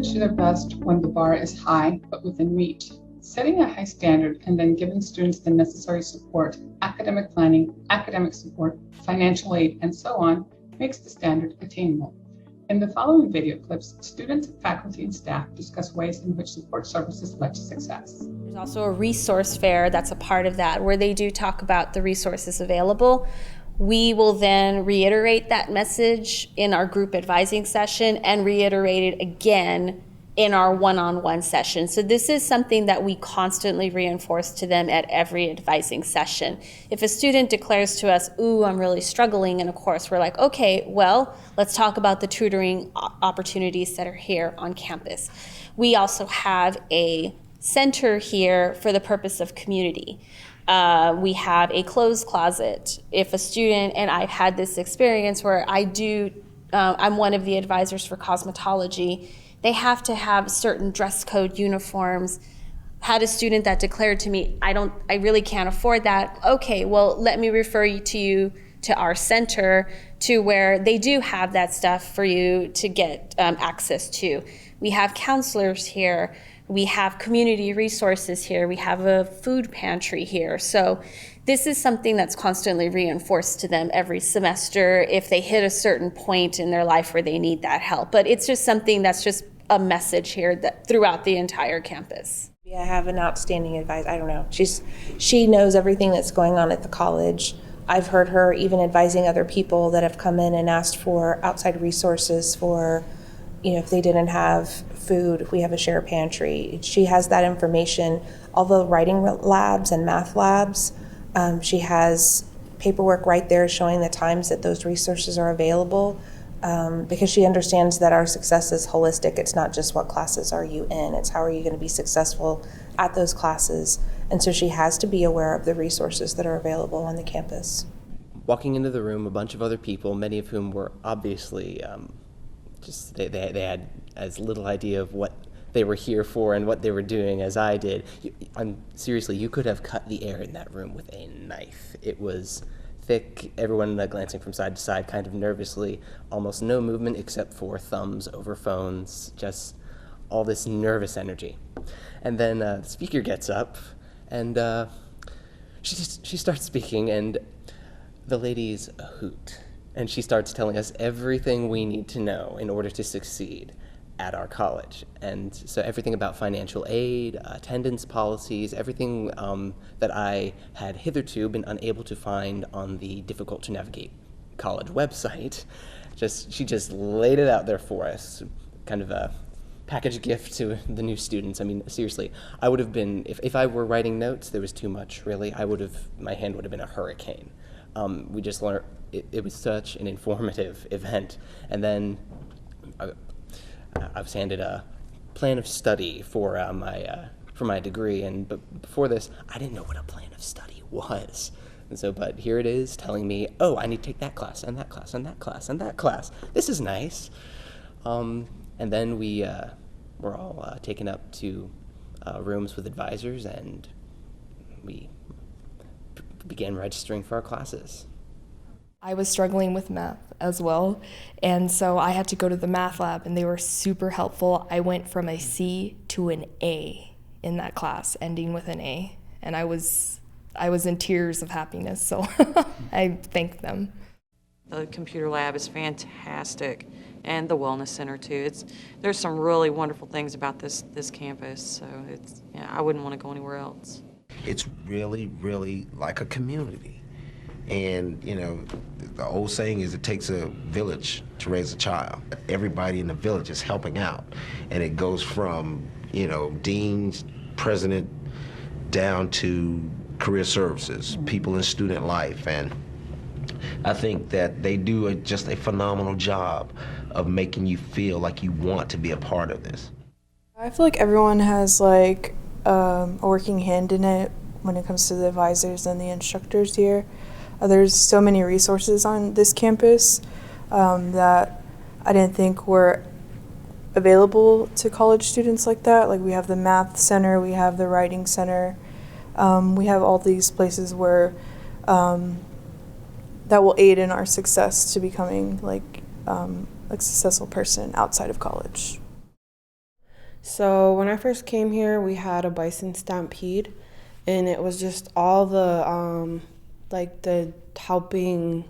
Students do their best when the bar is high but within reach. Setting a high standard and then giving students the necessary support, academic planning, academic support, financial aid, and so on, makes the standard attainable. In the following video clips, students, faculty, and staff discuss ways in which support services led to success. There's also a resource fair that's a part of that, where they do talk about the resources available. We will then reiterate that message in our group advising session and reiterate it again in our one-on-one session. So this is something that we constantly reinforce to them at every advising session. If a student declares to us, ooh, I'm really struggling in a course, we're like, okay, well, let's talk about the tutoring opportunities that are here on campus. We also have a center here for the purpose of community. We have a clothes closet. If a student, and I've had this experience where I'm one of the advisors for cosmetology, they have to have certain dress code uniforms. Had a student that declared to me, I really can't afford that. Okay, well, let me refer you to our center to where they do have that stuff for you to get access to. We have counselors here. We have community resources here. We have a food pantry here. So this is something that's constantly reinforced to them every semester if they hit a certain point in their life where they need that help. But it's just something that's just a message here that throughout the entire campus. I have an outstanding advisor. I don't know. She knows everything that's going on at the college. I've heard her even advising other people that have come in and asked for outside resources for, if they didn't have food, we have a share pantry. She has that information. All the writing labs and math labs, she has paperwork right there showing the times that those resources are available. Because she understands that our success is holistic. It's not just what classes are you in, it's how are you going to be successful at those classes. And so she has to be aware of the resources that are available on the campus. Walking into the room, a bunch of other people, many of whom were obviously they had as little idea of what they were here for and what they were doing as I did. Seriously, you could have cut the air in that room with a knife. It was thick, everyone glancing from side to side kind of nervously, almost no movement except for thumbs over phones, just all this nervous energy. And then the speaker gets up and she starts speaking, and the lady's a hoot. And she starts telling us everything we need to know in order to succeed at our college. And so everything about financial aid, attendance policies, everything that I had hitherto been unable to find on the difficult to navigate college website, she just laid it out there for us, kind of a package gift to the new students. I mean, seriously, I would have been, if I were writing notes, there was too much, really. My hand would have been a hurricane. We just learned, it was such an informative event. And then I was handed a plan of study for my degree, but before this, I didn't know what a plan of study was. And so, but here it is telling me, oh, I need to take that class, and that class, and that class, and that class. This is nice. And then we were all taken up to rooms with advisors, and we began registering for our classes. I was struggling with math as well, and so I had to go to the math lab, and they were super helpful. I went from a C to an A in that class, ending with an A, and I was in tears of happiness, so I thank them. The computer lab is fantastic, and the wellness center too. There's some really wonderful things about this campus, so I wouldn't want to go anywhere else. It's really, really like a community. And, the old saying is it takes a village to raise a child. Everybody in the village is helping out. And it goes from, deans, president, down to career services, people in student life. And I think that they do just a phenomenal job of making you feel like you want to be a part of this. I feel like everyone has a working hand in it when it comes to the advisors and the instructors here. There's so many resources on this campus that I didn't think were available to college students like that. Like, we have the math center, we have the writing center, we have all these places where that will aid in our success to becoming a successful person outside of college. So when I first came here, we had a bison stampede, and it was just all the the helping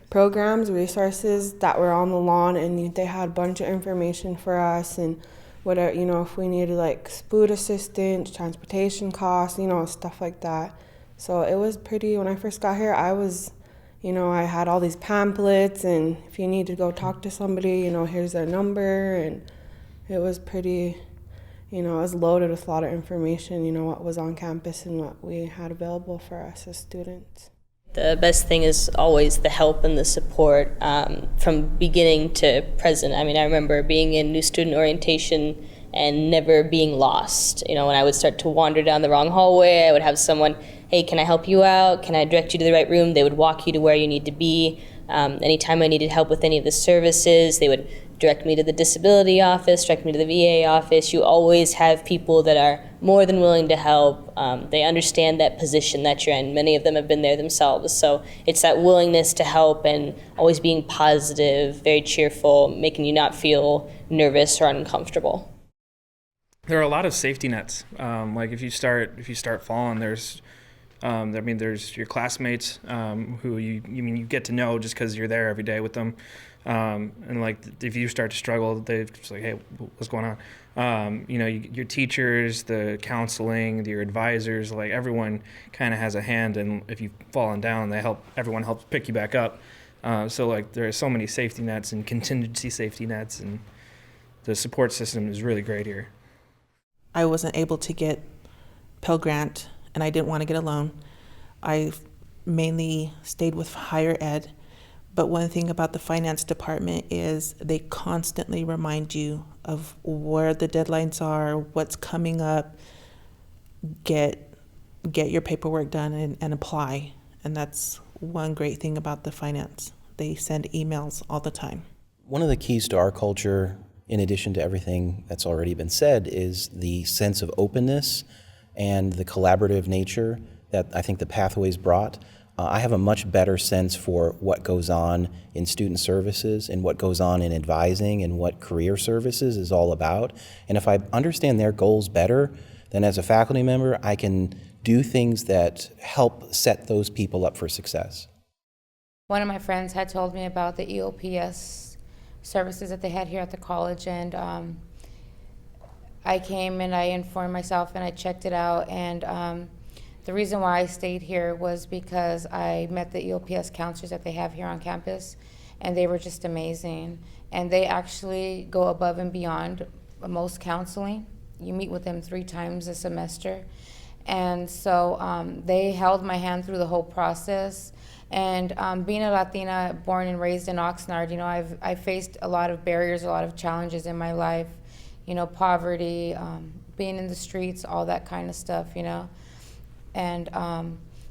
programs, resources that were on the lawn, and they had a bunch of information for us and whatever, if we needed like food assistance, transportation costs, stuff like that. So it was pretty, when I first got here, I was, I had all these pamphlets, and if you need to go talk to somebody, here's their number, and it was pretty, it was loaded with a lot of information, what was on campus and what we had available for us as students. The best thing is always the help and the support from beginning to present. I mean, I remember being in new student orientation and never being lost. When I would start to wander down the wrong hallway, I would have someone, hey, can I help you out? Can I direct you to the right room? They would walk you to where you need to be. Anytime I needed help with any of the services, they would direct me to the disability office, direct me to the VA office. You always have people that are more than willing to help. They understand that position that you're in. Many of them have been there themselves. So it's that willingness to help and always being positive, very cheerful, making you not feel nervous or uncomfortable. There are a lot of safety nets. Like if you start falling, there's your classmates who you get to know just because you're there every day with them. And like if you start to struggle, they're just like, hey, what's going on? Your teachers, the counseling, your advisors, like everyone kind of has a hand. And if you've fallen down, everyone helps pick you back up. So like there are so many safety nets and contingency safety nets, and the support system is really great here. I wasn't able to get Pell Grant, and I didn't want to get a loan. I mainly stayed with higher ed. But one thing about the finance department is they constantly remind you of where the deadlines are, what's coming up, get your paperwork done and apply. And that's one great thing about the finance. They send emails all the time. One of the keys to our culture, in addition to everything that's already been said, is the sense of openness and the collaborative nature that I think the Pathways brought. I have a much better sense for what goes on in student services and what goes on in advising and what career services is all about. And if I understand their goals better, then as a faculty member, I can do things that help set those people up for success. One of my friends had told me about the EOPS services that they had here at the college, and I came and I informed myself and I checked it out, and the reason why I stayed here was because I met the EOPS counselors that they have here on campus, and they were just amazing. And they actually go above and beyond most counseling. You meet with them 3 times a semester. And so they held my hand through the whole process. And being a Latina born and raised in Oxnard, I've faced a lot of barriers, a lot of challenges in my life, poverty, being in the streets, all that kind of stuff, And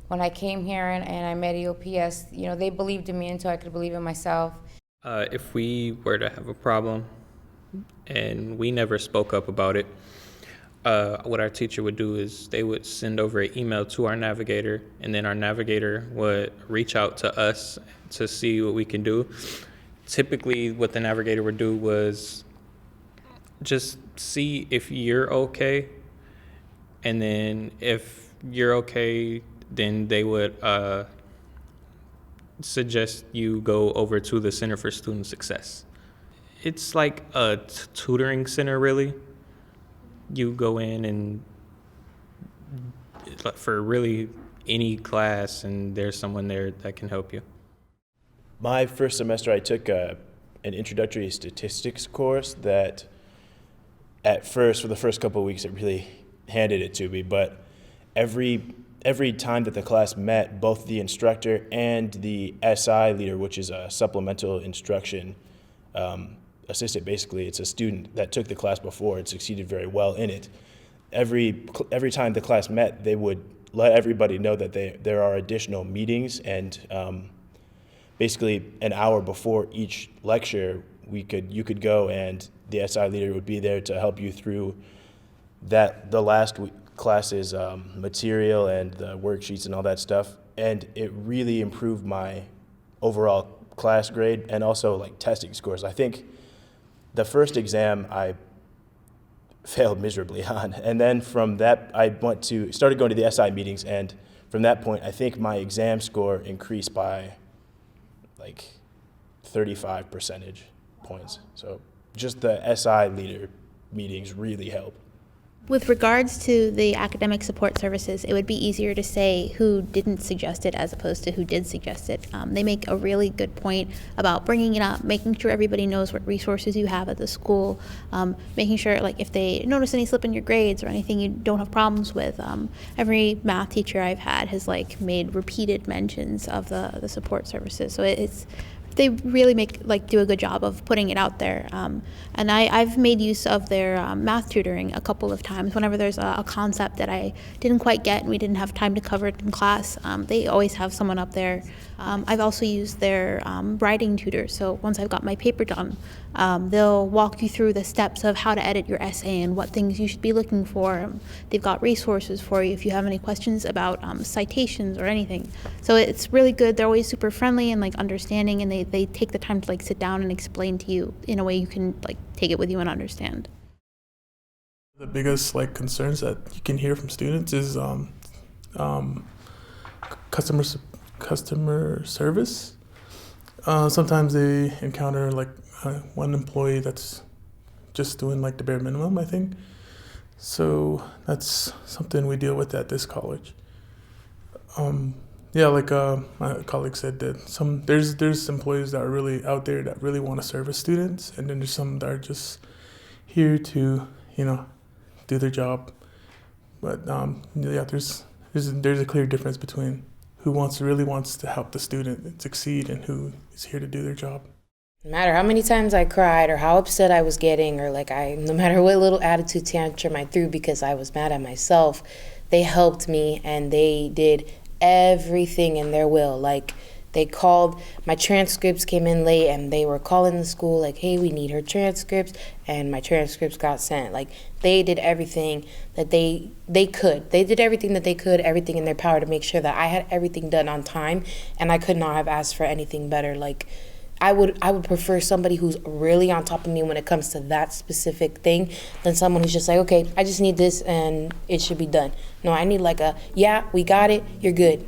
when I came here and I met EOPS, they believed in me until I could believe in myself. If we were to have a problem and we never spoke up about it, what our teacher would do is they would send over an email to our navigator, and then our navigator would reach out to us to see what we can do. Typically, what the navigator would do was just see if you're okay, and then if you're okay, then they would suggest you go over to the Center for Student Success. It's like a tutoring center, really. You go in and for really any class, and there's someone there that can help you. My first semester, I took an introductory statistics course that at first, for the first couple of weeks, it really handed it to me, but every time that the class met, both the instructor and the SI leader, which is a supplemental instruction assistant, basically, it's a student that took the class before and succeeded very well in it. Every time the class met, they would let everybody know that there are additional meetings, and basically an hour before each lecture, you could go, and the SI leader would be there to help you through the last class's material and the worksheets and all that stuff. And it really improved my overall class grade and also like testing scores. I think the first exam I failed miserably on. And then from that, I started going to the SI meetings, and from that point, I think my exam score increased by like 35 percentage points. So just the SI leader meetings really help. With regards to the academic support services, it would be easier to say who didn't suggest it as opposed to who did suggest it. They make a really good point about bringing it up, making sure everybody knows what resources you have at the school, making sure like if they notice any slip in your grades or anything you don't have problems with. Every math teacher I've had has like made repeated mentions of the support services. So they really do a good job of putting it out there. And I've made use of their math tutoring a couple of times. Whenever there's a concept that I didn't quite get and we didn't have time to cover it in class, they always have someone up there. I've also used their writing tutor. So once I've got my paper done, they'll walk you through the steps of how to edit your essay and what things you should be looking for. They've got resources for you if you have any questions about citations or anything. So it's really good. They're always super friendly and like understanding, and they take the time to like sit down and explain to you in a way you can like take it with you and understand. The biggest like concerns that you can hear from students is customer service. Sometimes they encounter like one employee that's just doing like the bare minimum, I think. So that's something we deal with at this college. Yeah, like my colleague said, that there's employees that are really out there that really want to service students, and then there's some that are just here to, do their job. But yeah, there's a clear difference between who really wants to help the student succeed and who is here to do their job. No matter how many times I cried or how upset I was getting, or no matter what little attitude tantrum I threw because I was mad at myself, they helped me and they did everything in their will. Like, they called, my transcripts came in late and they were calling the school like, hey, we need her transcripts, and my transcripts got sent. Like, they did everything that they could. They did everything that they could, everything in their power to make sure that I had everything done on time, and I could not have asked for anything better. Like, I would prefer somebody who's really on top of me when it comes to that specific thing than someone who's just like, okay, I just need this and it should be done. No, I need like yeah, we got it, you're good,